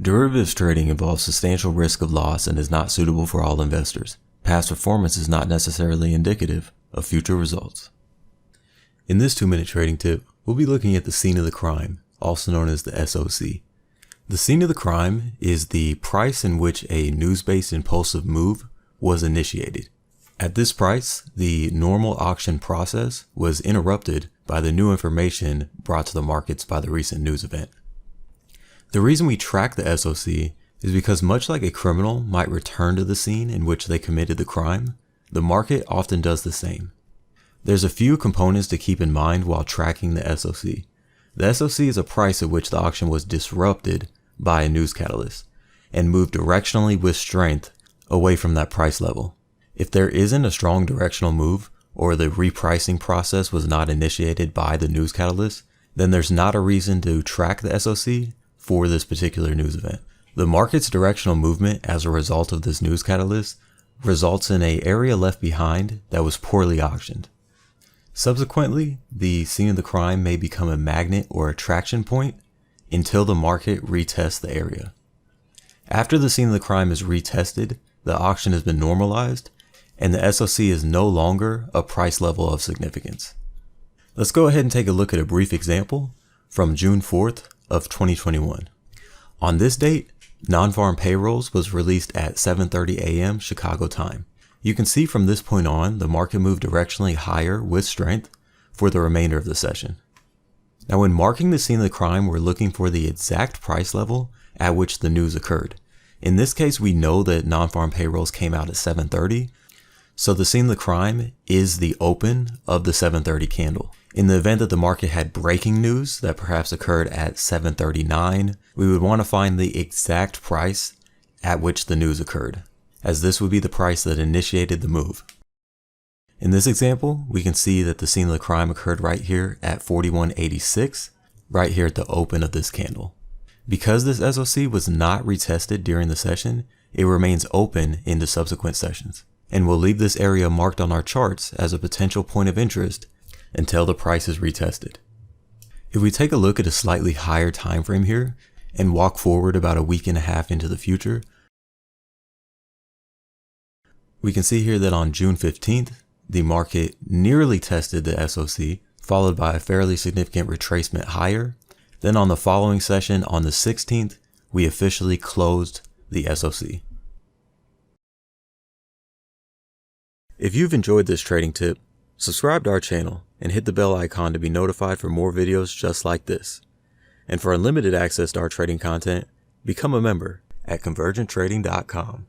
Derivatives trading involves substantial risk of loss and is not suitable for all investors. Past performance is not necessarily indicative of future results. In this 2-minute trading tip, we'll be looking at the scene of the crime, also known as the SoC. The scene of the crime is the price in which a news-based impulsive move was initiated. At this price, the normal auction process was interrupted by the new information brought to the markets by the recent news event. The reason we track the SoC is because much like a criminal might return to the scene in which they committed the crime, the market often does the same. There's a few components to keep in mind while tracking the SoC. The SoC is a price at which the auction was disrupted by a news catalyst and moved directionally with strength away from that price level. If there isn't a strong directional move or the repricing process was not initiated by the news catalyst, then there's not a reason to track the SoC for this particular news event. The market's directional movement as a result of this news catalyst results in an area left behind that was poorly auctioned. Subsequently, the scene of the crime may become a magnet or attraction point until the market retests the area. After the scene of the crime is retested, the auction has been normalized, and the SoC is no longer a price level of significance. Let's go ahead and take a look at a brief example from June 4th of 2021. On this date, non-farm payrolls was released at 7:30 a.m. Chicago time. You can see from this point on, the market moved directionally higher with strength for the remainder of the session. Now, when marking the scene of the crime, we're looking for the exact price level at which the news occurred. In this case, we know that non-farm payrolls came out at 7:30, so the scene of the crime is the open of the 7:30 candle. In the event that the market had breaking news that perhaps occurred at 7:39, we would want to find the exact price at which the news occurred, as this would be the price that initiated the move. In this example, we can see that the scene of the crime occurred right here at 41.86, right here at the open of this candle. Because this SoC was not retested during the session, it remains open into subsequent sessions, and we'll leave this area marked on our charts as a potential point of interest until the price is retested. If we take a look at a slightly higher time frame here and walk forward about a week and a half into the future, we can see here that on June 15th, the market nearly tested the SoC, followed by a fairly significant retracement higher. Then on the following session, on the 16th, we officially closed the SoC. If you've enjoyed this trading tip, subscribe to our channel and hit the bell icon to be notified for more videos just like this. And for unlimited access to our trading content, become a member at convergenttrading.com.